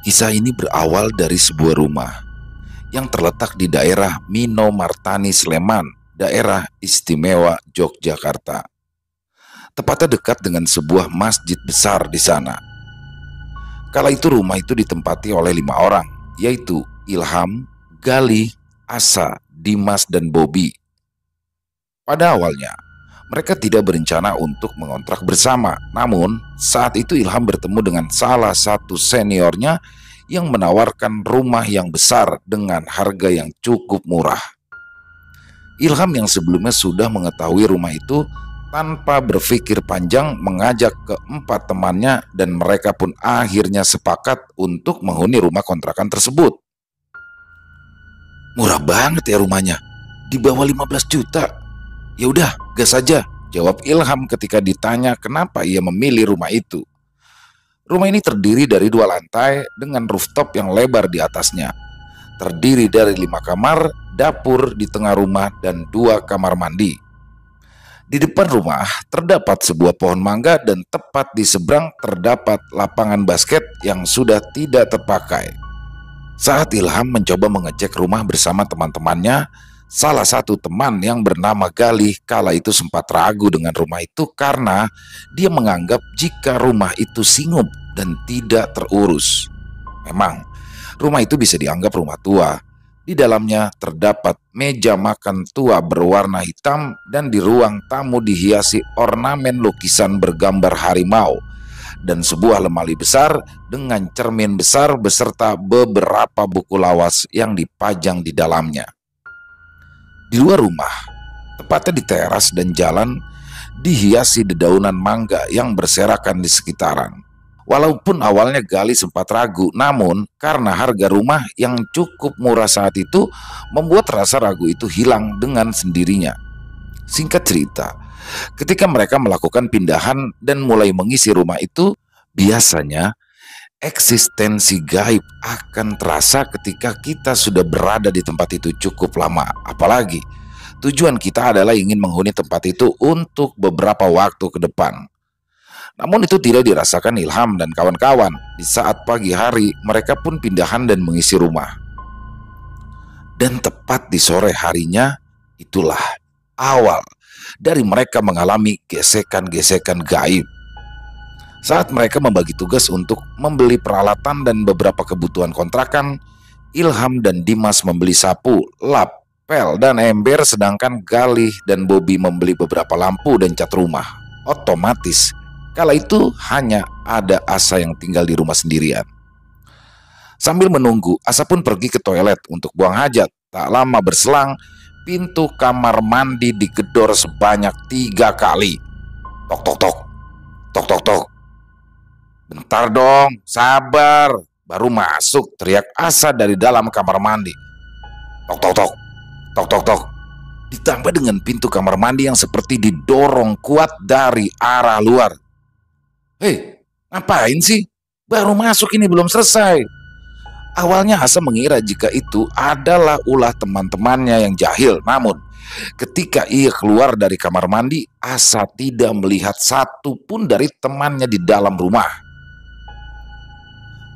Kisah ini berawal dari sebuah rumah yang terletak di daerah Minomartani Sleman, daerah istimewa Yogyakarta. Tepatnya dekat dengan sebuah masjid besar di sana. Kala itu rumah itu ditempati oleh 5 orang, yaitu Ilham, Galih, Asa, Dimas, dan Bobi. Pada awalnya, mereka tidak berencana untuk mengontrak bersama. Namun, saat itu Ilham bertemu dengan salah satu seniornya yang menawarkan rumah yang besar dengan harga yang cukup murah. Ilham yang sebelumnya sudah mengetahui rumah itu, tanpa berpikir panjang mengajak keempat temannya dan mereka pun akhirnya sepakat untuk menghuni rumah kontrakan tersebut. Murah banget ya rumahnya, di bawah 15 juta. Ya udah, gas saja, jawab Ilham ketika ditanya kenapa ia memilih rumah itu. Rumah ini terdiri dari 2 lantai dengan rooftop yang lebar di atasnya. Terdiri dari 5 kamar, dapur di tengah rumah, dan 2 kamar mandi. Di depan rumah terdapat sebuah pohon mangga dan tepat di seberang terdapat lapangan basket yang sudah tidak terpakai. Saat Ilham mencoba mengecek rumah bersama teman-temannya, salah satu teman yang bernama Galih kala itu sempat ragu dengan rumah itu karena dia menganggap jika rumah itu singup dan tidak terurus. Memang, rumah itu bisa dianggap rumah tua. Di dalamnya terdapat meja makan tua berwarna hitam dan di ruang tamu dihiasi ornamen lukisan bergambar harimau dan sebuah lemari besar dengan cermin besar beserta beberapa buku lawas yang dipajang di dalamnya. Di luar rumah, tepatnya di teras dan jalan, dihiasi dedaunan mangga yang berserakan di sekitaran. Walaupun awalnya Galih sempat ragu, namun karena harga rumah yang cukup murah saat itu membuat rasa ragu itu hilang dengan sendirinya. Singkat cerita, ketika mereka melakukan pindahan dan mulai mengisi rumah itu, biasanya eksistensi gaib akan terasa ketika kita sudah berada di tempat itu cukup lama. Apalagi tujuan kita adalah ingin menghuni tempat itu untuk beberapa waktu ke depan. Namun itu tidak dirasakan Ilham dan kawan-kawan. Di saat pagi hari mereka pun pindahan dan mengisi rumah. Dan tepat di sore harinya, itulah awal dari mereka mengalami gesekan-gesekan gaib. Saat mereka membagi tugas untuk membeli peralatan dan beberapa kebutuhan kontrakan, Ilham dan Dimas membeli sapu, lap, pel, dan ember, sedangkan Galih dan Bobi membeli beberapa lampu dan cat rumah. Otomatis kala itu hanya ada Asa yang tinggal di rumah sendirian. Sambil menunggu, Asa pun pergi ke toilet untuk buang hajat. Tak lama berselang, pintu kamar mandi digedor sebanyak 3 kali. Tok tok tok, tok tok tok. Bentar dong, sabar, baru masuk, teriak Asa dari dalam kamar mandi. Tok tok tok, tok tok tok. Ditambah dengan pintu kamar mandi yang seperti didorong kuat dari arah luar. Hei, ngapain sih? Baru masuk ini belum selesai. Awalnya Asa mengira jika itu adalah ulah teman-temannya yang jahil. Namun, ketika ia keluar dari kamar mandi, Asa tidak melihat satu pun dari temannya di dalam rumah.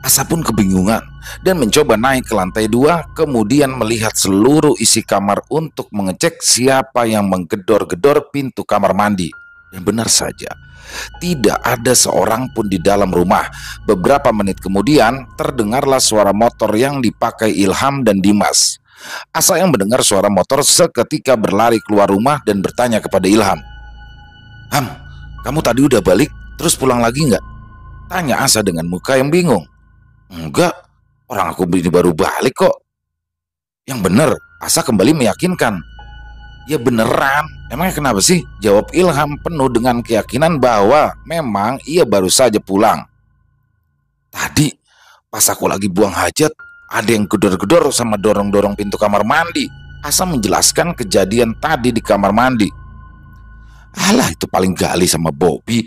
Asa pun kebingungan dan mencoba naik ke lantai 2, kemudian melihat seluruh isi kamar untuk mengecek siapa yang menggedor-gedor pintu kamar mandi. Dan benar saja, tidak ada seorang pun di dalam rumah. Beberapa menit kemudian terdengarlah suara motor yang dipakai Ilham dan Dimas. Asa yang mendengar suara motor seketika berlari keluar rumah dan bertanya kepada Ilham. Ham, kamu tadi udah balik terus pulang lagi nggak? Tanya Asa dengan muka yang bingung. Enggak, orang aku baru balik kok. Yang benar, Asa kembali meyakinkan. Ya beneran, emangnya kenapa sih? Jawab Ilham penuh dengan keyakinan bahwa memang ia baru saja pulang. Tadi pas aku lagi buang hajat, ada yang gedor-gedor sama dorong-dorong pintu kamar mandi. Asa menjelaskan kejadian tadi di kamar mandi. Alah, itu paling Galih sama Bobi.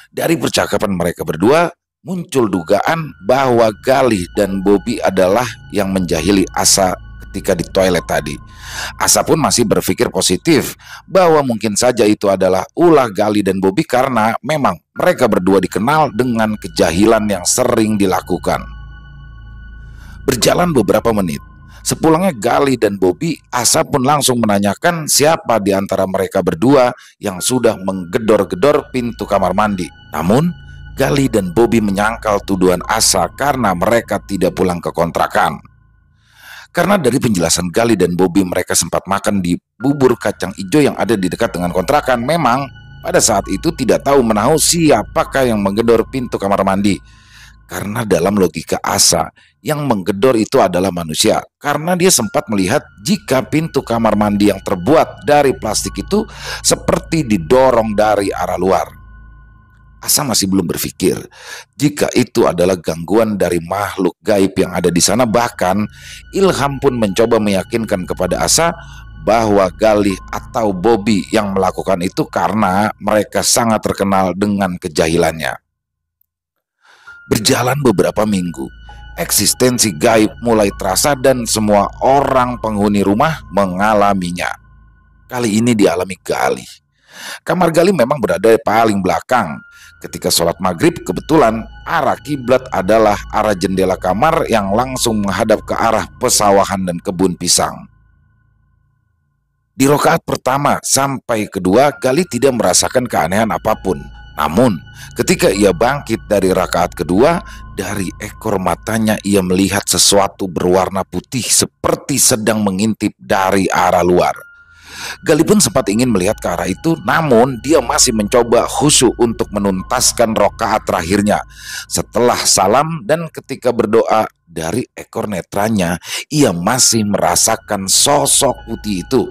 Dari percakapan mereka berdua, muncul dugaan bahwa Galih dan Bobi adalah yang menjahili Asa ketika di toilet tadi. Asa pun masih berpikir positif bahwa mungkin saja itu adalah ulah Galih dan Bobi karena memang mereka berdua dikenal dengan kejahilan yang sering dilakukan. Berjalan beberapa menit, sepulangnya Gali dan Bobby, Asa pun langsung menanyakan siapa di antara mereka berdua yang sudah menggedor-gedor pintu kamar mandi. Namun, Gali dan Bobby menyangkal tuduhan Asa karena mereka tidak pulang ke kontrakan. Karena dari penjelasan Gali dan Bobby mereka sempat makan di bubur kacang hijau yang ada di dekat dengan kontrakan. Memang pada saat itu tidak tahu menahu siapakah yang menggedor pintu kamar mandi. Karena dalam logika Asa, yang menggedor itu adalah manusia. Karena dia sempat melihat jika pintu kamar mandi yang terbuat dari plastik itu seperti didorong dari arah luar. Asa masih belum berpikir jika itu adalah gangguan dari makhluk gaib yang ada di sana. Bahkan Ilham pun mencoba meyakinkan kepada Asa bahwa Gali atau Bobby yang melakukan itu karena mereka sangat terkenal dengan kejahilannya. Berjalan beberapa minggu, eksistensi gaib mulai terasa dan semua orang penghuni rumah mengalaminya. Kali ini dialami Gali. Kamar Gali memang berada di paling belakang. Ketika sholat maghrib, kebetulan arah kiblat adalah arah jendela kamar yang langsung menghadap ke arah pesawahan dan kebun pisang. Di rakaat pertama sampai kedua, Gali tidak merasakan keanehan apapun. Namun, ketika ia bangkit dari rakaat kedua, dari ekor matanya ia melihat sesuatu berwarna putih seperti sedang mengintip dari arah luar. Gali pun sempat ingin melihat ke arah itu, namun dia masih mencoba khusyuk untuk menuntaskan rakaat terakhirnya. Setelah salam dan ketika berdoa, dari ekor netranya ia masih merasakan sosok putih itu.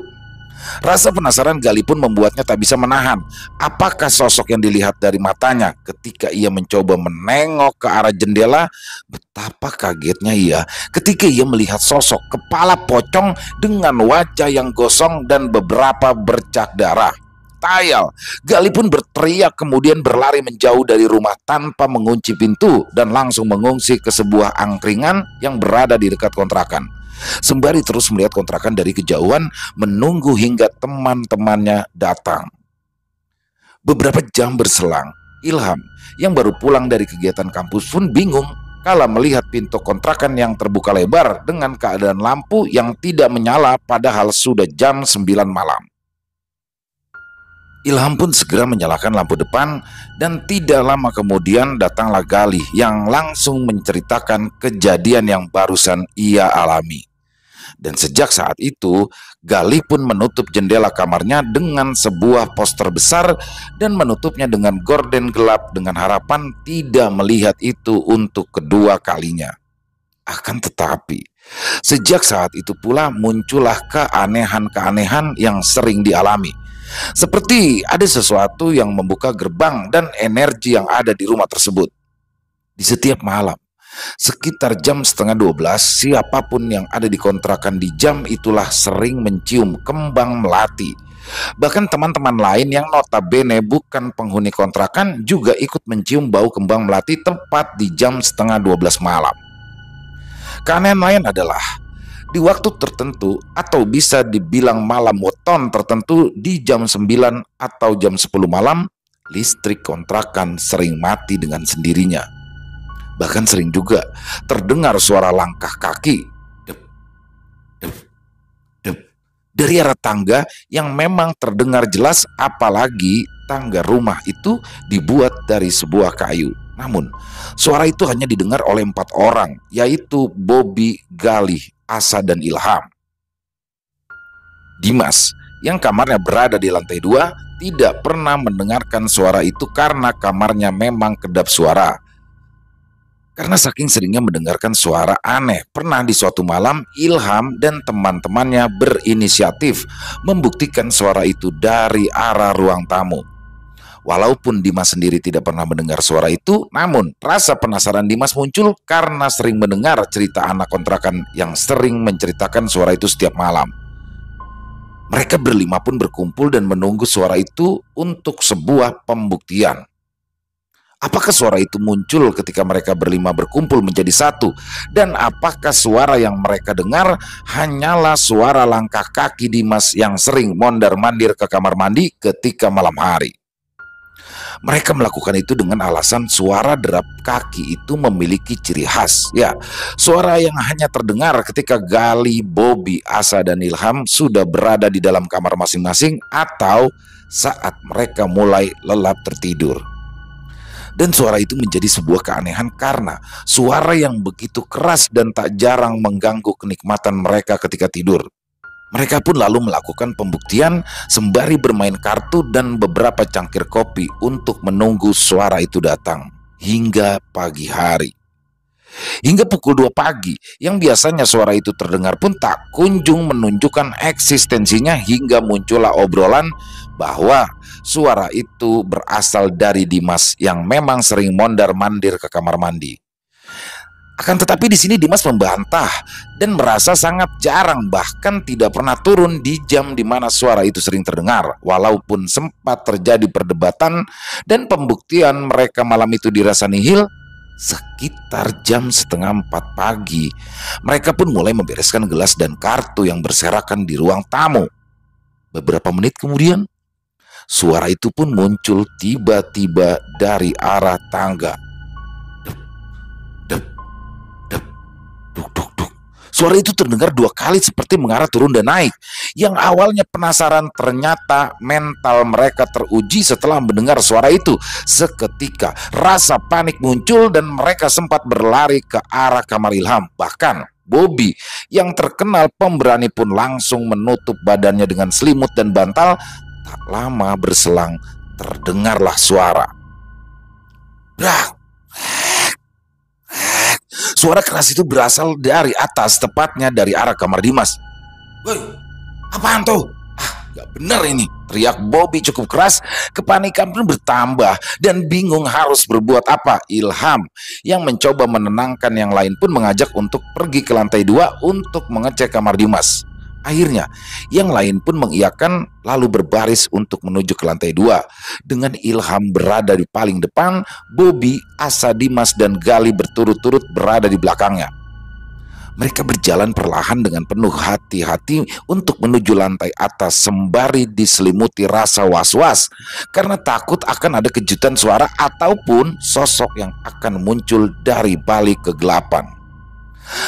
Rasa penasaran Gali pun membuatnya tak bisa menahan. Apakah sosok yang dilihat dari matanya? Ketika ia mencoba menengok ke arah jendela, betapa kagetnya ia ketika ia melihat sosok kepala pocong dengan wajah yang gosong dan beberapa bercak darah. Tayal, Gali pun berteriak kemudian berlari menjauh dari rumah tanpa mengunci pintu dan langsung mengungsi ke sebuah angkringan yang berada di dekat kontrakan. Sembari terus melihat kontrakan dari kejauhan, menunggu hingga teman-temannya datang. Beberapa jam berselang, Ilham yang baru pulang dari kegiatan kampus pun bingung kala melihat pintu kontrakan yang terbuka lebar dengan keadaan lampu yang tidak menyala padahal sudah jam 9 malam. Ilham pun segera menyalakan lampu depan dan tidak lama kemudian datanglah Gali yang langsung menceritakan kejadian yang barusan ia alami. Dan sejak saat itu, Gali pun menutup jendela kamarnya dengan sebuah poster besar dan menutupnya dengan gorden gelap dengan harapan tidak melihat itu untuk kedua kalinya. Akan tetapi, sejak saat itu pula muncullah keanehan-keanehan yang sering dialami. Seperti ada sesuatu yang membuka gerbang dan energi yang ada di rumah tersebut. Di setiap malam, sekitar jam 11:30, siapapun yang ada di kontrakan di jam itulah sering mencium kembang melati. Bahkan teman-teman lain yang notabene bukan penghuni kontrakan juga ikut mencium bau kembang melati tepat di jam 11:30 malam. Keanehan lain adalah di waktu tertentu atau bisa dibilang malam weton tertentu di jam 9 atau jam 10 malam, listrik kontrakan sering mati dengan sendirinya. Bahkan sering juga terdengar suara langkah kaki dep, dep, dep, dari arah tangga yang memang terdengar jelas, apalagi tangga rumah itu dibuat dari sebuah kayu. Namun suara itu hanya didengar oleh 4 orang, yaitu Bobby, Gali, Asa, dan Ilham. Dimas yang kamarnya berada di lantai 2 tidak pernah mendengarkan suara itu karena kamarnya memang kedap suara. Karena saking seringnya mendengarkan suara aneh, pernah di suatu malam Ilham dan teman-temannya berinisiatif membuktikan suara itu dari arah ruang tamu. Walaupun Dimas sendiri tidak pernah mendengar suara itu, namun rasa penasaran Dimas muncul karena sering mendengar cerita anak kontrakan yang sering menceritakan suara itu setiap malam. Mereka berlima pun berkumpul dan menunggu suara itu untuk sebuah pembuktian. Apakah suara itu muncul ketika mereka berlima berkumpul menjadi satu? Dan apakah suara yang mereka dengar hanyalah suara langkah kaki Dimas yang sering mondar-mandir ke kamar mandi ketika malam hari? Mereka melakukan itu dengan alasan suara derap kaki itu memiliki ciri khas. Ya, suara yang hanya terdengar ketika Gali, Bobby, Asa, dan Ilham sudah berada di dalam kamar masing-masing atau saat mereka mulai lelap tertidur. Dan suara itu menjadi sebuah keanehan karena suara yang begitu keras dan tak jarang mengganggu kenikmatan mereka ketika tidur. Mereka pun lalu melakukan pembuktian sembari bermain kartu dan beberapa cangkir kopi untuk menunggu suara itu datang hingga pagi hari. Hingga pukul 2 pagi, yang biasanya suara itu terdengar pun tak kunjung menunjukkan eksistensinya hingga muncullah obrolan bahwa suara itu berasal dari Dimas yang memang sering mondar-mandir ke kamar mandi. Akan tetapi di sini Dimas membantah dan merasa sangat jarang bahkan tidak pernah turun di jam di mana suara itu sering terdengar. Walaupun sempat terjadi perdebatan dan pembuktian mereka malam itu dirasa nihil, sekitar jam 3:30 pagi mereka pun mulai membereskan gelas dan kartu yang berserakan di ruang tamu. Beberapa menit kemudian, suara itu pun muncul tiba-tiba dari arah tangga. Duk, duk, duk. Suara itu terdengar 2 kali seperti mengarah turun dan naik. Yang awalnya penasaran, ternyata mental mereka teruji setelah mendengar suara itu. Seketika rasa panik muncul dan mereka sempat berlari ke arah kamar Ilham. Bahkan Bobby yang terkenal pemberani pun langsung menutup badannya dengan selimut dan bantal. Tak lama berselang terdengarlah suara. Brak! Suara keras itu berasal dari atas, tepatnya dari arah kamar Dimas. "Woi, apaan tuh? Ah, gak bener ini," teriak Bobby cukup keras. Kepanikan pun bertambah dan bingung harus berbuat apa. Ilham yang mencoba menenangkan yang lain pun mengajak untuk pergi ke lantai 2 untuk mengecek kamar Dimas. Akhirnya yang lain pun mengiyakan lalu berbaris untuk menuju ke lantai 2. Dengan Ilham berada di paling depan, Bobby, Asa, Dimas, dan Gali berturut-turut berada di belakangnya. Mereka berjalan perlahan dengan penuh hati-hati untuk menuju lantai atas sembari diselimuti rasa was-was karena takut akan ada kejutan suara ataupun sosok yang akan muncul dari balik kegelapan.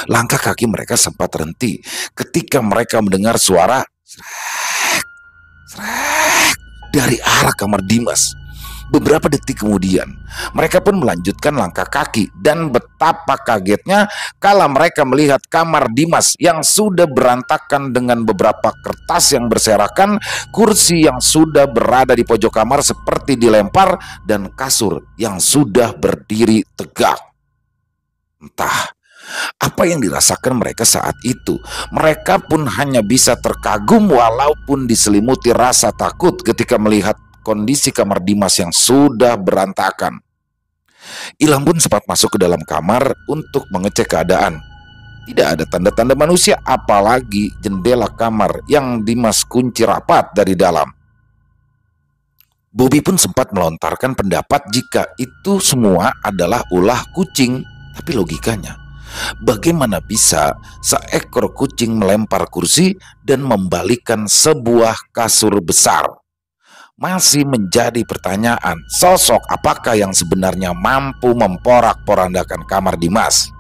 Langkah kaki mereka sempat terhenti ketika mereka mendengar suara srek, srek dari arah kamar Dimas. Beberapa detik kemudian, mereka pun melanjutkan langkah kaki dan betapa kagetnya kala mereka melihat kamar Dimas yang sudah berantakan dengan beberapa kertas yang berserakan, kursi yang sudah berada di pojok kamar seperti dilempar, dan kasur yang sudah berdiri tegak. Entah apa yang dirasakan mereka saat itu. Mereka pun hanya bisa terkagum walaupun diselimuti rasa takut ketika melihat kondisi kamar Dimas yang sudah berantakan. Ilham pun sempat masuk ke dalam kamar untuk mengecek keadaan. Tidak ada tanda-tanda manusia, apalagi jendela kamar yang Dimas kunci rapat dari dalam. Bobby pun sempat melontarkan pendapat jika itu semua adalah ulah kucing. Tapi logikanya, bagaimana bisa seekor kucing melempar kursi dan membalikan sebuah kasur besar? Masih menjadi pertanyaan, sosok apakah yang sebenarnya mampu memporak-porandakan kamar Dimas?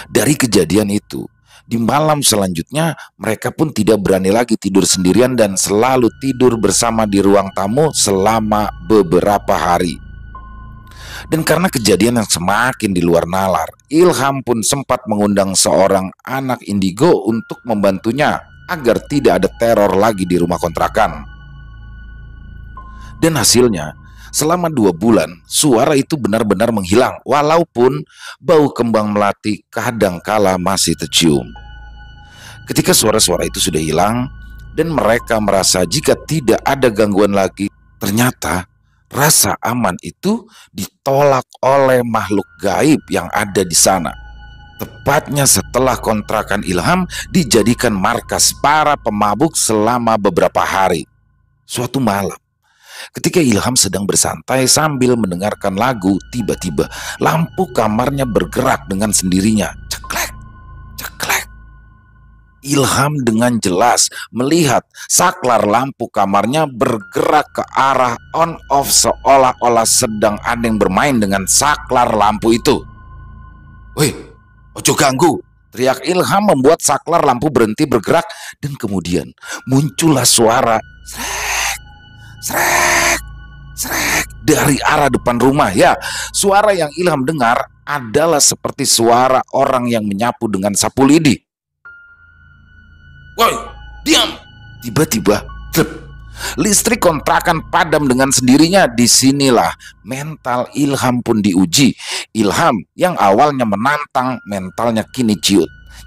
Dari kejadian itu, di malam selanjutnya mereka pun tidak berani lagi tidur sendirian dan selalu tidur bersama di ruang tamu selama beberapa hari. Dan karena kejadian yang semakin di luar nalar, Ilham pun sempat mengundang seorang anak indigo untuk membantunya agar tidak ada teror lagi di rumah kontrakan. Dan hasilnya, selama 2 bulan, suara itu benar-benar menghilang, walaupun bau kembang melati kadangkala masih tercium. Ketika suara-suara itu sudah hilang, dan mereka merasa jika tidak ada gangguan lagi, ternyata rasa aman itu ditolak oleh makhluk gaib yang ada di sana. Tepatnya setelah kontrakan Ilham dijadikan markas para pemabuk selama beberapa hari. Suatu malam, ketika Ilham sedang bersantai sambil mendengarkan lagu, tiba-tiba lampu kamarnya bergerak dengan sendirinya. Ceklek, ceklek. Ilham dengan jelas melihat saklar lampu kamarnya bergerak ke arah on off seolah-olah sedang ada yang bermain dengan saklar lampu itu. "Woi, ojo ganggu!" teriak Ilham membuat saklar lampu berhenti bergerak dan kemudian muncullah suara srek, srek, srek dari arah depan rumah. Ya, suara yang Ilham dengar adalah seperti suara orang yang menyapu dengan sapu lidi. "Woi, diam!" Tiba-tiba, listrik kontrakan padam dengan sendirinya. Disinilah mental Ilham pun diuji. Ilham yang awalnya menantang, mentalnya kini ciut.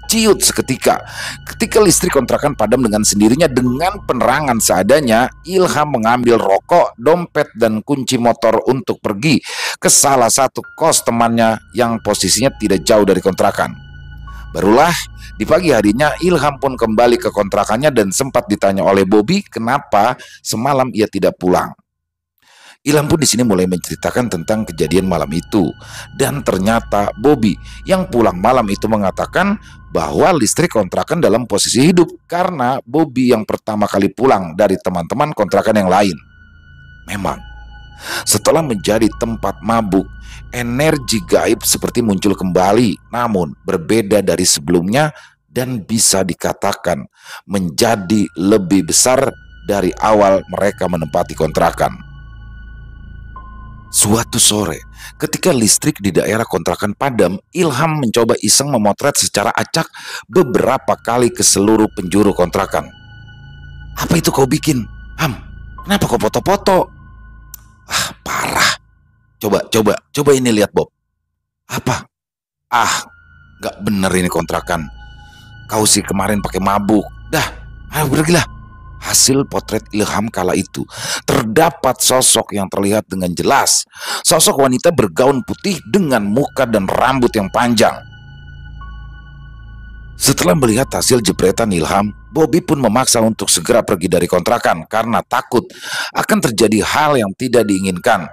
Ciut seketika. Ketika listrik kontrakan padam dengan sendirinya dengan penerangan seadanya, Ilham mengambil rokok, dompet, dan kunci motor untuk pergi ke salah satu kos temannya yang posisinya tidak jauh dari kontrakan. Barulah di pagi harinya Ilham pun kembali ke kontrakannya dan sempat ditanya oleh Bobby kenapa semalam ia tidak pulang. Ilham pun di sini mulai menceritakan tentang kejadian malam itu, dan ternyata Bobby yang pulang malam itu mengatakan bahwa listrik kontrakan dalam posisi hidup karena Bobby yang pertama kali pulang dari teman-teman kontrakan yang lain. Memang setelah menjadi tempat mabuk, energi gaib seperti muncul kembali, namun berbeda dari sebelumnya dan bisa dikatakan menjadi lebih besar dari awal mereka menempati kontrakan. Suatu sore, ketika listrik di daerah kontrakan padam, Ilham mencoba iseng memotret secara acak beberapa kali ke seluruh penjuru kontrakan. "Apa itu kau bikin, Ham? Kenapa kau foto-foto?" "Ah, parah. Coba ini lihat, Bob." "Apa?" "Ah, nggak bener ini kontrakan. Kau sih kemarin pakai mabuk. Dah, ayo pergilah." Hasil potret Ilham kala itu terdapat sosok yang terlihat dengan jelas. Sosok wanita bergaun putih dengan muka dan rambut yang panjang. Setelah melihat hasil jepretan Ilham, Bobby pun memaksa untuk segera pergi dari kontrakan karena takut akan terjadi hal yang tidak diinginkan.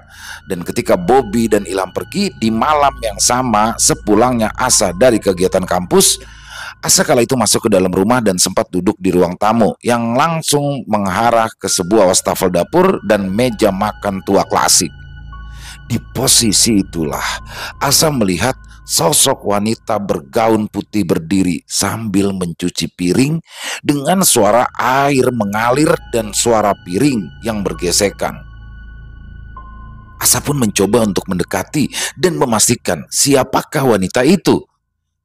Dan ketika Bobby dan Ilham pergi di malam yang sama sepulangnya Asa dari kegiatan kampus, Asa kala itu masuk ke dalam rumah dan sempat duduk di ruang tamu yang langsung mengarah ke sebuah wastafel dapur dan meja makan tua klasik. Di posisi itulah Asa melihat sosok wanita bergaun putih berdiri sambil mencuci piring dengan suara air mengalir dan suara piring yang bergesekan. Asa pun mencoba untuk mendekati dan memastikan siapakah wanita itu.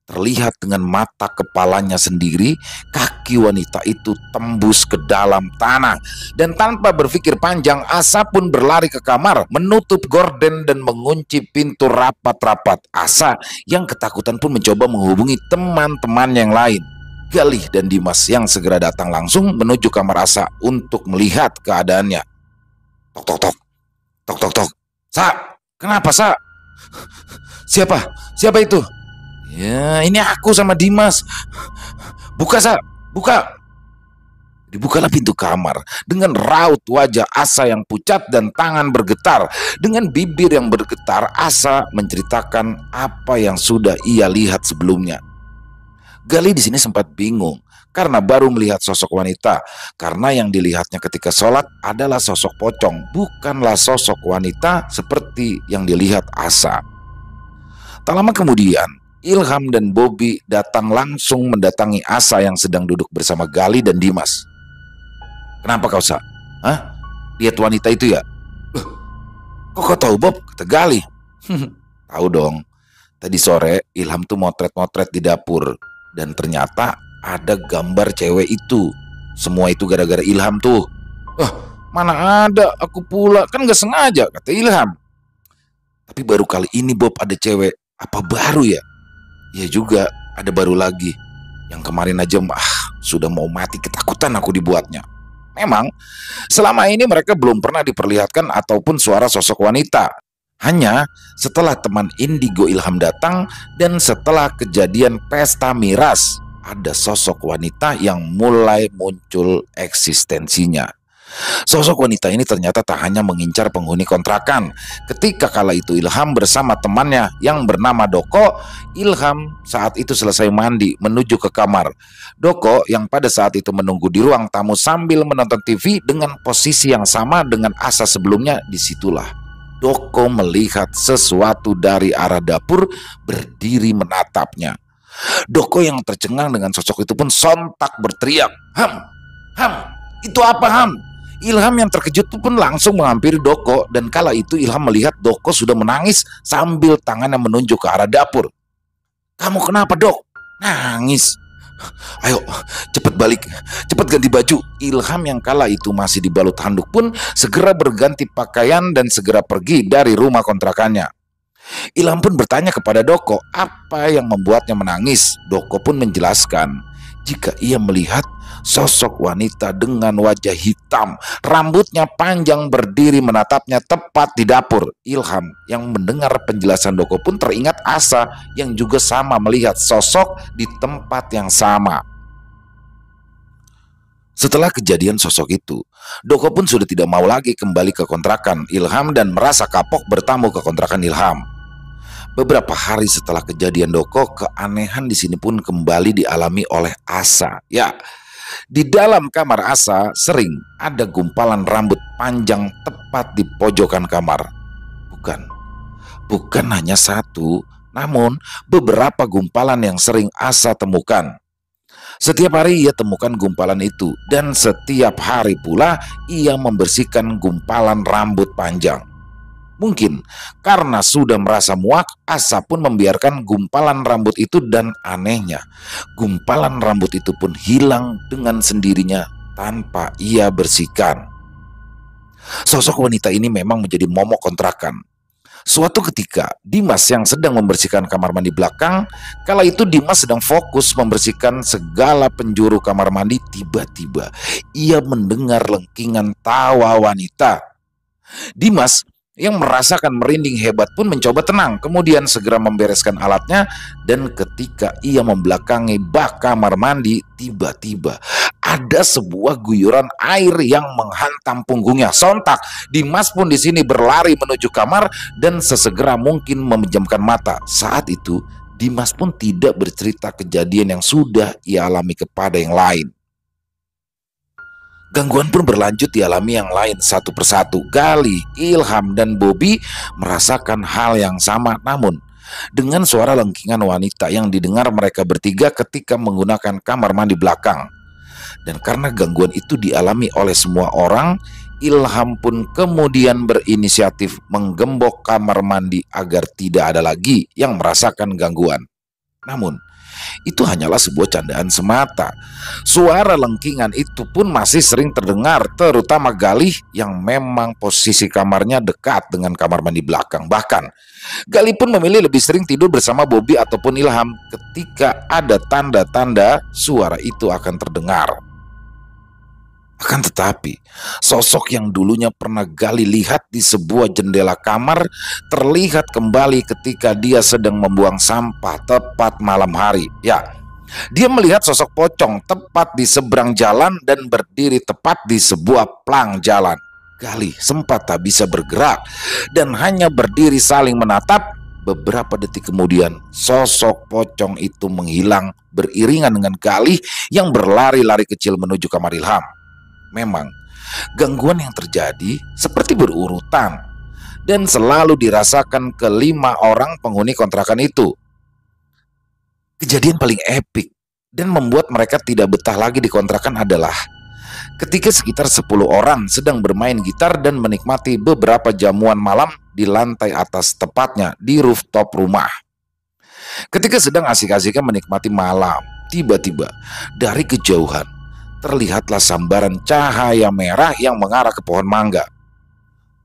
Terlihat dengan mata kepalanya sendiri, kaki wanita itu tembus ke dalam tanah. Dan tanpa berpikir panjang, Asa pun berlari ke kamar, menutup gorden dan mengunci pintu rapat-rapat. Asa yang ketakutan pun mencoba menghubungi teman-teman yang lain, Galih dan Dimas, yang segera datang langsung menuju kamar Asa untuk melihat keadaannya. "Tok tok tok, tok tok tok. Sa, kenapa, Sa? Siapa itu?" "Ya, ini aku sama Dimas. Buka, Sa, buka." Dibukalah pintu kamar dengan raut wajah Asa yang pucat dan tangan bergetar. Dengan bibir yang bergetar, Asa menceritakan apa yang sudah ia lihat sebelumnya. Gali di sini sempat bingung karena baru melihat sosok wanita, karena yang dilihatnya ketika sholat adalah sosok pocong, bukanlah sosok wanita seperti yang dilihat Asa. Tak lama kemudian, Ilham dan Bobby datang langsung mendatangi Asa yang sedang duduk bersama Gali dan Dimas. "Kenapa kau, Sa? Hah? Lihat wanita itu ya?" "Kok kau tahu, Bob?" kata Gali. "Tahu dong. Tadi sore Ilham tuh motret-motret di dapur dan ternyata ada gambar cewek itu. Semua itu gara-gara Ilham tuh." Mana ada, aku pula, kan gak sengaja," kata Ilham. "Tapi baru kali ini, Bob, ada cewek. Apa baru ya?" "Ya juga, ada baru lagi. Yang kemarin aja sudah mau mati ketakutan aku dibuatnya." Memang selama ini mereka belum pernah diperlihatkan ataupun suara sosok wanita. Hanya setelah teman indigo Ilham datang dan setelah kejadian pesta miras, ada sosok wanita yang mulai muncul eksistensinya. Sosok wanita ini ternyata tak hanya mengincar penghuni kontrakan. Ketika kala itu Ilham bersama temannya yang bernama Doko, Ilham saat itu selesai mandi menuju ke kamar. Doko yang pada saat itu menunggu di ruang tamu sambil menonton TV dengan posisi yang sama dengan Asa sebelumnya, disitulah Doko melihat sesuatu dari arah dapur berdiri menatapnya. Doko yang tercengang dengan sosok itu pun sontak berteriak, "Ham! Ham! Itu apa, Ham?" Ilham yang terkejut pun langsung menghampiri Doko, dan kala itu Ilham melihat Doko sudah menangis sambil tangannya menunjuk ke arah dapur. "Kamu kenapa, Dok? Nangis? Ayo, cepat balik, cepat ganti baju." Ilham yang kala itu masih dibalut handuk pun segera berganti pakaian dan segera pergi dari rumah kontrakannya. Ilham pun bertanya kepada Doko apa yang membuatnya menangis. Doko pun menjelaskan jika ia melihat sosok wanita dengan wajah hitam, rambutnya panjang berdiri menatapnya tepat di dapur. Ilham yang mendengar penjelasan Doko pun teringat Asa yang juga sama melihat sosok di tempat yang sama. Setelah kejadian sosok itu, Doko pun sudah tidak mau lagi kembali ke kontrakan Ilham dan merasa kapok bertamu ke kontrakan Ilham. Beberapa hari setelah kejadian Doko, keanehan di sini pun kembali dialami oleh Asa. Ya, di dalam kamar Asa sering ada gumpalan rambut panjang tepat di pojokan kamar. Bukan hanya satu, namun beberapa gumpalan yang sering Asa temukan. Setiap hari ia temukan gumpalan itu, dan setiap hari pula ia membersihkan gumpalan rambut panjang. Mungkin karena sudah merasa muak, Asa pun membiarkan gumpalan rambut itu, dan anehnya gumpalan rambut itu pun hilang dengan sendirinya tanpa ia bersihkan. Sosok wanita ini memang menjadi momok kontrakan. Suatu ketika Dimas yang sedang membersihkan kamar mandi belakang, kala itu Dimas sedang fokus membersihkan segala penjuru kamar mandi, tiba-tiba ia mendengar lengkingan tawa wanita. Dimas yang merasakan merinding hebat pun mencoba tenang, kemudian segera membereskan alatnya, dan ketika ia membelakangi bak kamar mandi, tiba-tiba ada sebuah guyuran air yang menghantam punggungnya. Sontak Dimas pun di sini berlari menuju kamar dan sesegera mungkin memejamkan mata. Saat itu Dimas pun tidak bercerita kejadian yang sudah ia alami kepada yang lain. Gangguan pun berlanjut dialami yang lain satu persatu. Gali, Ilham, dan Bobby merasakan hal yang sama, namun dengan suara lengkingan wanita yang didengar mereka bertiga ketika menggunakan kamar mandi belakang. Dan karena gangguan itu dialami oleh semua orang, Ilham pun kemudian berinisiatif menggembok kamar mandi agar tidak ada lagi yang merasakan gangguan. Namun itu hanyalah sebuah candaan semata. Suara lengkingan itu pun masih sering terdengar, terutama Galih yang memang posisi kamarnya dekat dengan kamar mandi belakang. Bahkan Galih pun memilih lebih sering tidur bersama Bobby ataupun Ilham ketika ada tanda-tanda suara itu akan terdengar. Akan tetapi, sosok yang dulunya pernah Gali lihat di sebuah jendela kamar terlihat kembali ketika dia sedang membuang sampah tepat malam hari. Ya, dia melihat sosok pocong tepat di seberang jalan dan berdiri tepat di sebuah plang jalan. Gali sempat tak bisa bergerak dan hanya berdiri saling menatap. Beberapa detik kemudian, sosok pocong itu menghilang beriringan dengan Gali yang berlari-lari kecil menuju kamar Ilham. Memang gangguan yang terjadi seperti berurutan dan selalu dirasakan kelima orang penghuni kontrakan itu. Kejadian paling epik dan membuat mereka tidak betah lagi di kontrakan adalah ketika sekitar 10 orang sedang bermain gitar dan menikmati beberapa jamuan malam di lantai atas, tepatnya di rooftop rumah. Ketika sedang asik-asiknya menikmati malam, tiba-tiba dari kejauhan terlihatlah sambaran cahaya merah yang mengarah ke pohon mangga.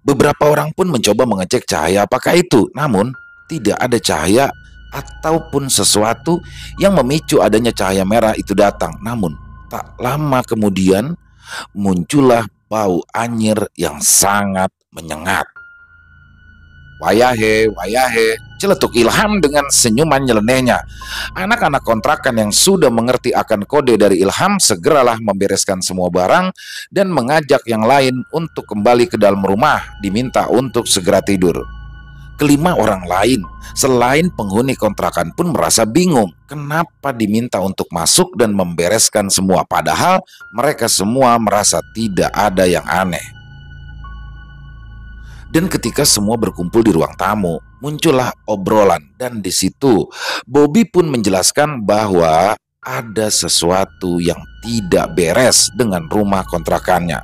Beberapa orang pun mencoba mengecek cahaya apakah itu, namun tidak ada cahaya ataupun sesuatu yang memicu adanya cahaya merah itu datang. Namun tak lama kemudian muncullah bau anyir yang sangat menyengat. Wayahe, wayahe, celetuk Ilham dengan senyuman nyelenehnya. Anak-anak kontrakan yang sudah mengerti akan kode dari Ilham segeralah membereskan semua barang dan mengajak yang lain untuk kembali ke dalam rumah, diminta untuk segera tidur. Kelima orang lain selain penghuni kontrakan pun merasa bingung kenapa diminta untuk masuk dan membereskan semua, padahal mereka semua merasa tidak ada yang aneh. Dan ketika semua berkumpul di ruang tamu, muncullah obrolan dan di situ Bobby pun menjelaskan bahwa ada sesuatu yang tidak beres dengan rumah kontrakannya.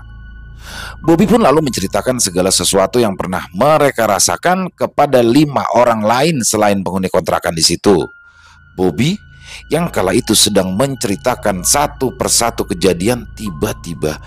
Bobby pun lalu menceritakan segala sesuatu yang pernah mereka rasakan kepada 5 orang lain selain penghuni kontrakan di situ. Bobby yang kala itu sedang menceritakan satu persatu kejadian tiba-tiba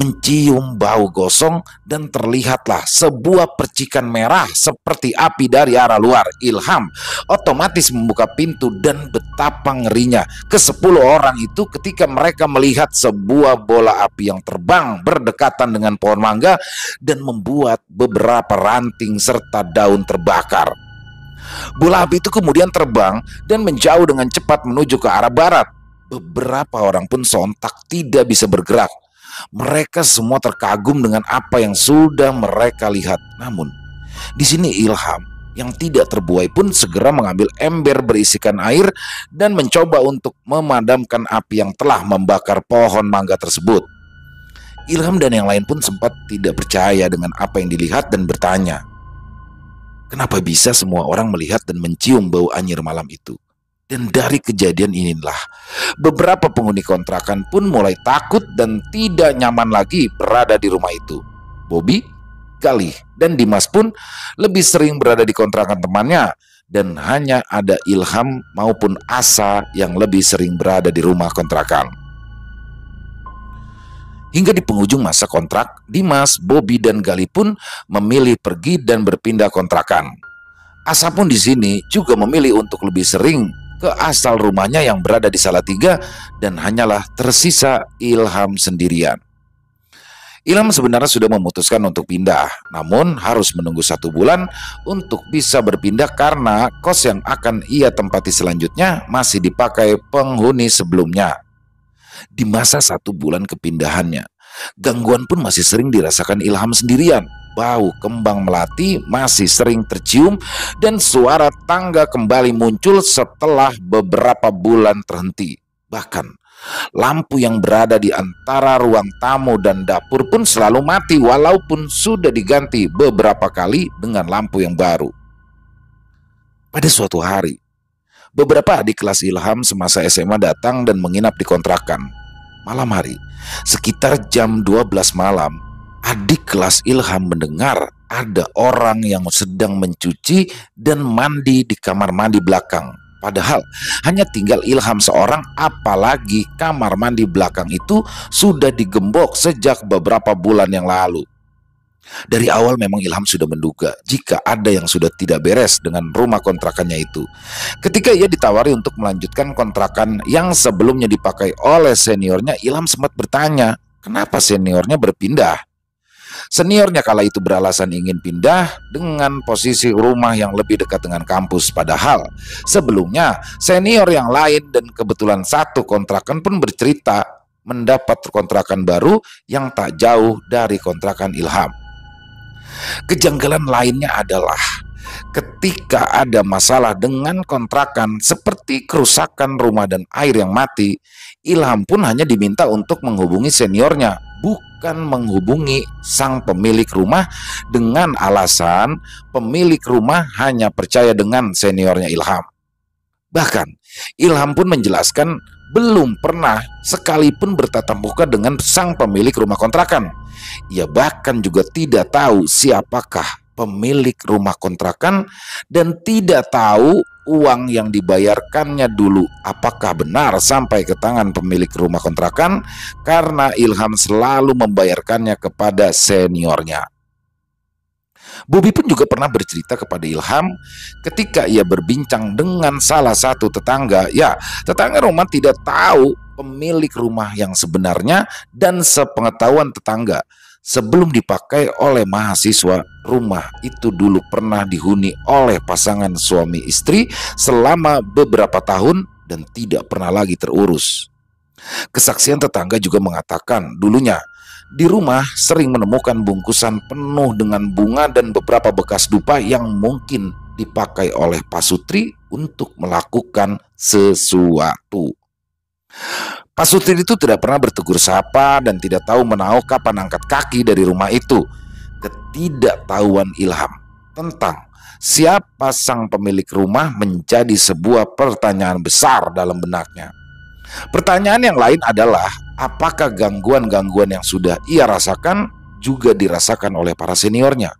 mencium bau gosong dan terlihatlah sebuah percikan merah seperti api dari arah luar. Ilham otomatis membuka pintu dan betapa ngerinya ke-10 orang itu ketika mereka melihat sebuah bola api yang terbang berdekatan dengan pohon mangga dan membuat beberapa ranting serta daun terbakar. Bola api itu kemudian terbang dan menjauh dengan cepat menuju ke arah barat. Beberapa orang pun sontak tidak bisa bergerak. Mereka semua terkagum dengan apa yang sudah mereka lihat. Namun, di sini Ilham yang tidak terbuai pun segera mengambil ember berisikan air dan mencoba untuk memadamkan api yang telah membakar pohon mangga tersebut. Ilham dan yang lain pun sempat tidak percaya dengan apa yang dilihat dan bertanya, kenapa bisa semua orang melihat dan mencium bau anyir malam itu? Dan dari kejadian inilah beberapa penghuni kontrakan pun mulai takut dan tidak nyaman lagi berada di rumah itu. Bobby, Galih, dan Dimas pun lebih sering berada di kontrakan temannya dan hanya ada Ilham maupun Asa yang lebih sering berada di rumah kontrakan. Hingga di penghujung masa kontrak, Dimas, Bobby, dan Gali pun memilih pergi dan berpindah kontrakan. Asa pun di sini juga memilih untuk lebih sering ke asal rumahnya yang berada di Salatiga dan hanyalah tersisa Ilham sendirian. Ilham sebenarnya sudah memutuskan untuk pindah, namun harus menunggu 1 bulan untuk bisa berpindah karena kos yang akan ia tempati selanjutnya masih dipakai penghuni sebelumnya. Di masa 1 bulan kepindahannya, gangguan pun masih sering dirasakan Ilham sendirian. Bau kembang melati masih sering tercium dan suara tangga kembali muncul setelah beberapa bulan terhenti. Bahkan lampu yang berada di antara ruang tamu dan dapur pun selalu mati walaupun sudah diganti beberapa kali dengan lampu yang baru. Pada suatu hari, beberapa adik kelas Ilham semasa SMA datang dan menginap di kontrakan. Malam hari, sekitar jam 12 malam, adik kelas Ilham mendengar ada orang yang sedang mencuci dan mandi di kamar mandi belakang. Padahal hanya tinggal Ilham seorang, apalagi kamar mandi belakang itu sudah digembok sejak beberapa bulan yang lalu. Dari awal memang Ilham sudah menduga jika ada yang sudah tidak beres dengan rumah kontrakannya itu. Ketika ia ditawari untuk melanjutkan kontrakan yang sebelumnya dipakai oleh seniornya, Ilham sempat bertanya, kenapa seniornya berpindah? Seniornya kala itu beralasan ingin pindah dengan posisi rumah yang lebih dekat dengan kampus. Padahal sebelumnya senior yang lain dan kebetulan satu kontrakan pun bercerita mendapat kontrakan baru yang tak jauh dari kontrakan Ilham. Kejanggalan lainnya adalah ketika ada masalah dengan kontrakan seperti kerusakan rumah dan air yang mati, Ilham pun hanya diminta untuk menghubungi seniornya, bukan menghubungi sang pemilik rumah dengan alasan pemilik rumah hanya percaya dengan seniornya Ilham. Bahkan Ilham pun menjelaskan belum pernah sekalipun bertatap muka dengan sang pemilik rumah kontrakan. Ia bahkan juga tidak tahu siapakah pemilik rumah kontrakan dan tidak tahu uang yang dibayarkannya dulu apakah benar sampai ke tangan pemilik rumah kontrakan, karena Ilham selalu membayarkannya kepada seniornya. Bobby pun juga pernah bercerita kepada Ilham ketika ia berbincang dengan salah satu tetangga. Ya, tetangga rumah tidak tahu pemilik rumah yang sebenarnya dan sepengetahuan tetangga, Sebelum dipakai oleh mahasiswa, rumah itu dulu pernah dihuni oleh pasangan suami istri selama beberapa tahun dan tidak pernah lagi terurus. Kesaksian tetangga juga mengatakan dulunya di rumah sering menemukan bungkusan penuh dengan bunga dan beberapa bekas dupa yang mungkin dipakai oleh pasutri untuk melakukan sesuatu. Pasutri itu tidak pernah bertegur sapa dan tidak tahu menahu kapan angkat kaki dari rumah itu. Ketidaktahuan Ilham tentang siapa sang pemilik rumah menjadi sebuah pertanyaan besar dalam benaknya. Pertanyaan yang lain adalah, apakah gangguan-gangguan yang sudah ia rasakan juga dirasakan oleh para seniornya?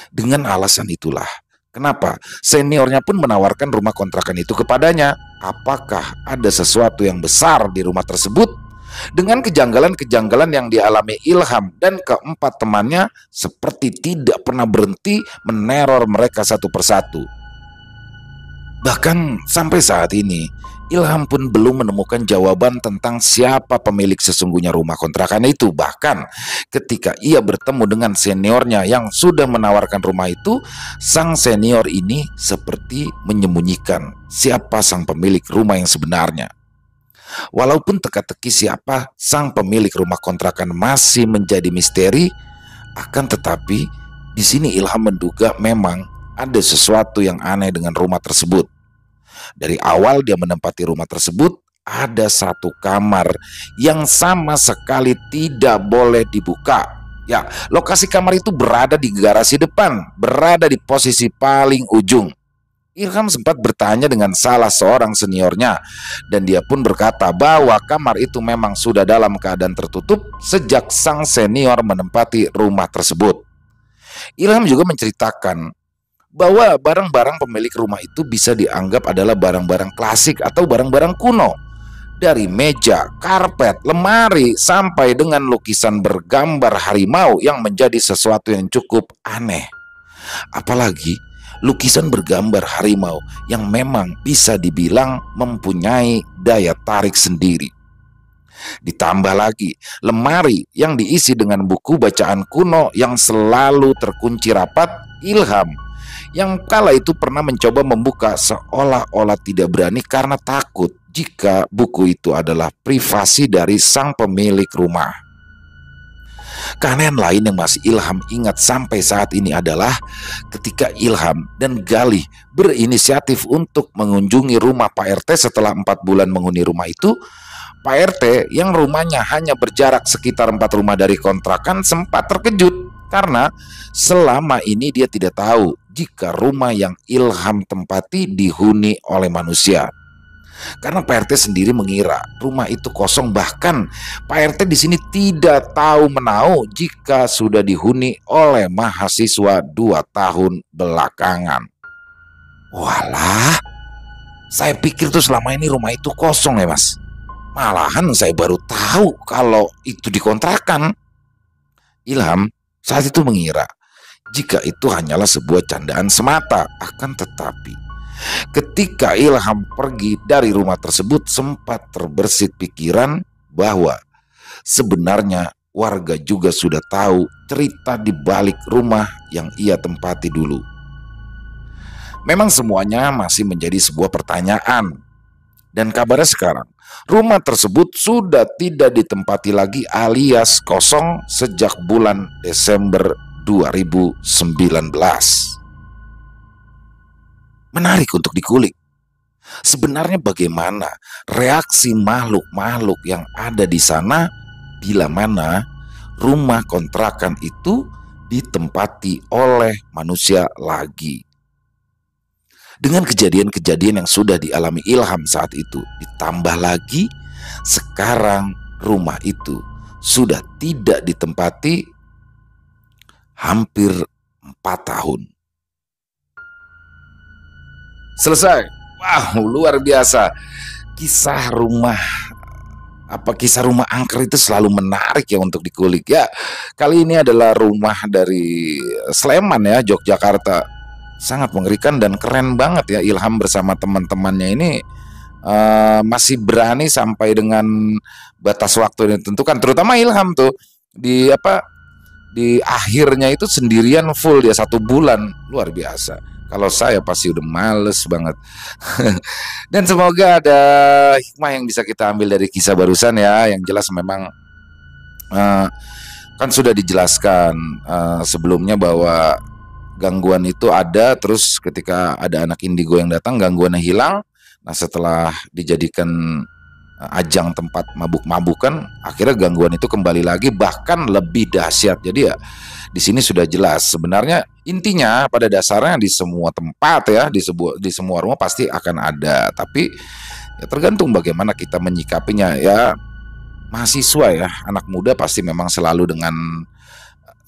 Dengan alasan itulah, kenapa seniornya pun menawarkan rumah kontrakan itu kepadanya? Apakah ada sesuatu yang besar di rumah tersebut? Dengan kejanggalan-kejanggalan yang dialami Ilham dan keempat temannya seperti tidak pernah berhenti meneror mereka satu persatu. Bahkan sampai saat ini, Ilham pun belum menemukan jawaban tentang siapa pemilik sesungguhnya rumah kontrakan itu. Bahkan ketika ia bertemu dengan seniornya yang sudah menawarkan rumah itu, sang senior ini seperti menyembunyikan siapa sang pemilik rumah yang sebenarnya. Walaupun teka-teki siapa sang pemilik rumah kontrakan masih menjadi misteri, akan tetapi di sini Ilham menduga memang ada sesuatu yang aneh dengan rumah tersebut. Dari awal dia menempati rumah tersebut, ada satu kamar yang sama sekali tidak boleh dibuka. Ya, lokasi kamar itu berada di garasi depan, berada di posisi paling ujung. Ilham sempat bertanya dengan salah seorang seniornya, dan dia pun berkata bahwa kamar itu memang sudah dalam keadaan tertutup sejak sang senior menempati rumah tersebut. Ilham juga menceritakan bahwa barang-barang pemilik rumah itu bisa dianggap adalah barang-barang klasik atau barang-barang kuno. Dari meja, karpet, lemari, sampai dengan lukisan bergambar harimau yang menjadi sesuatu yang cukup aneh. Apalagi lukisan bergambar harimau yang memang bisa dibilang mempunyai daya tarik sendiri. Ditambah lagi lemari yang diisi dengan buku bacaan kuno yang selalu terkunci rapat. Ilham yang kala itu pernah mencoba membuka seolah-olah tidak berani karena takut jika buku itu adalah privasi dari sang pemilik rumah. Keanehan lain yang masih Ilham ingat sampai saat ini adalah ketika Ilham dan Galih berinisiatif untuk mengunjungi rumah Pak RT setelah 4 bulan menghuni rumah itu. Pak RT yang rumahnya hanya berjarak sekitar 4 rumah dari kontrakan sempat terkejut karena selama ini dia tidak tahu jika rumah yang Ilham tempati dihuni oleh manusia. Karena Pak RT sendiri mengira rumah itu kosong, bahkan Pak RT di sini tidak tahu menahu jika sudah dihuni oleh mahasiswa 2 tahun belakangan. Walah, saya pikir tuh selama ini rumah itu kosong ya mas. Malahan saya baru tahu kalau itu dikontrakan. Ilham saat itu mengira jika itu hanyalah sebuah candaan semata. Akan tetapi ketika Ilham pergi dari rumah tersebut, sempat terbersit pikiran bahwa sebenarnya warga juga sudah tahu cerita di balik rumah yang ia tempati dulu. Memang semuanya masih menjadi sebuah pertanyaan. Dan kabarnya sekarang rumah tersebut sudah tidak ditempati lagi alias kosong sejak bulan Desember 2019. Menarik untuk dikulik. Sebenarnya bagaimana reaksi makhluk-makhluk yang ada di sana bila mana rumah kontrakan itu ditempati oleh manusia lagi? Dengan kejadian-kejadian yang sudah dialami Ilham saat itu, ditambah lagi sekarang rumah itu sudah tidak ditempati hampir 4 tahun. Selesai. Wow, luar biasa. Kisah rumah angker itu selalu menarik ya untuk dikulik ya. Kali ini adalah rumah dari Sleman ya, Yogyakarta. Sangat mengerikan dan keren banget ya. Ilham bersama teman-temannya ini masih berani sampai dengan batas waktu yang ditentukan. Terutama Ilham tuh di di akhirnya itu sendirian full dia 1 bulan, luar biasa. Kalau saya pasti udah males banget. Dan semoga ada hikmah yang bisa kita ambil dari kisah barusan ya. Yang jelas memang kan sudah dijelaskan sebelumnya bahwa gangguan itu ada, terus ketika ada anak indigo yang datang gangguannya hilang. Nah setelah dijadikan ajang tempat mabuk-mabukan, akhirnya gangguan itu kembali lagi bahkan lebih dahsyat. Jadi ya di sini sudah jelas sebenarnya intinya pada dasarnya di semua tempat ya, di semua rumah pasti akan ada, tapi ya tergantung bagaimana kita menyikapinya ya. Mahasiswa ya, anak muda pasti memang selalu dengan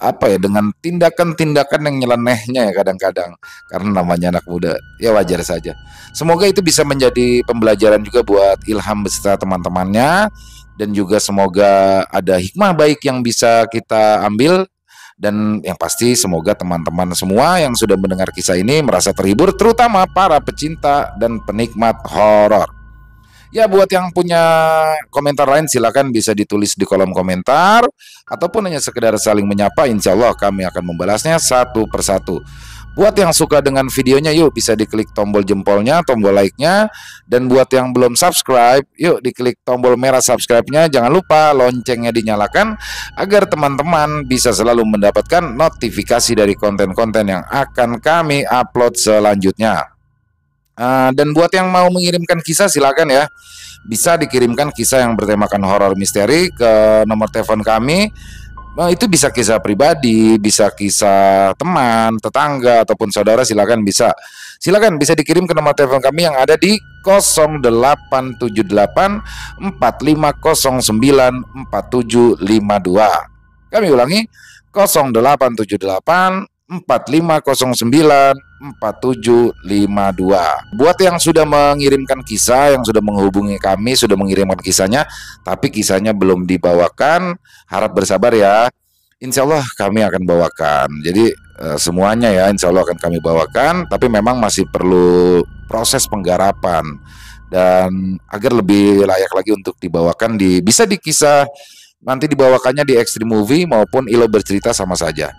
apa ya, dengan tindakan-tindakan yang nyelenehnya ya kadang-kadang, karena namanya anak muda ya, wajar saja. Semoga itu bisa menjadi pembelajaran juga buat Ilham beserta teman-temannya, dan juga semoga ada hikmah baik yang bisa kita ambil. Dan yang pasti semoga teman-teman semua yang sudah mendengar kisah ini merasa terhibur, terutama para pecinta dan penikmat horor. Ya buat yang punya komentar lain silakan bisa ditulis di kolom komentar, ataupun hanya sekedar saling menyapa, insya Allah kami akan membalasnya satu persatu. Buat yang suka dengan videonya, yuk bisa diklik tombol jempolnya, tombol like-nya. Dan buat yang belum subscribe, yuk diklik tombol merah subscribe-nya. Jangan lupa loncengnya dinyalakan agar teman-teman bisa selalu mendapatkan notifikasi dari konten-konten yang akan kami upload selanjutnya. Dan buat yang mau mengirimkan kisah silakan ya, bisa dikirimkan kisah yang bertemakan horor misteri ke nomor telepon kami. Itu bisa kisah pribadi, bisa kisah teman, tetangga, ataupun saudara, silakan bisa dikirim ke nomor telepon kami yang ada di 0878 4509 4752. Kami ulangi, 0878 4509 4752. Buat yang sudah mengirimkan kisah, yang sudah menghubungi kami, sudah mengirimkan kisahnya, tapi kisahnya belum dibawakan, harap bersabar ya. Insya Allah kami akan bawakan. Jadi semuanya ya insya Allah akan kami bawakan, tapi memang masih perlu proses penggarapan. Dan agar lebih layak lagi untuk dibawakan, bisa di kisah nanti dibawakannya di Extreme Movie maupun Ilo Bercerita sama saja.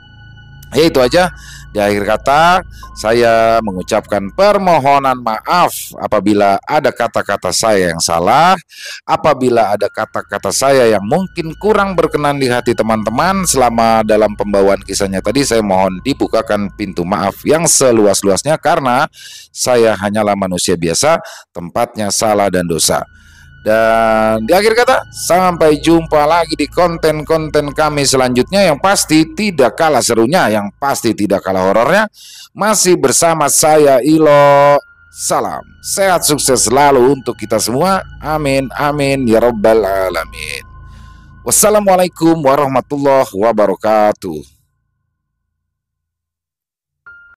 Ya itu aja. Di akhir kata saya mengucapkan permohonan maaf apabila ada kata-kata saya yang salah, apabila ada kata-kata saya yang mungkin kurang berkenan di hati teman-teman selama dalam pembawaan kisahnya tadi. Saya mohon dibukakan pintu maaf yang seluas-luasnya, karena saya hanyalah manusia biasa, tempatnya salah dan dosa. Dan di akhir kata, sampai jumpa lagi di konten-konten kami selanjutnya yang pasti tidak kalah serunya, yang pasti tidak kalah horornya. Masih bersama saya Ilo. Salam sehat sukses selalu untuk kita semua. Amin amin ya rabbal alamin. Wassalamualaikum warahmatullahi wabarakatuh.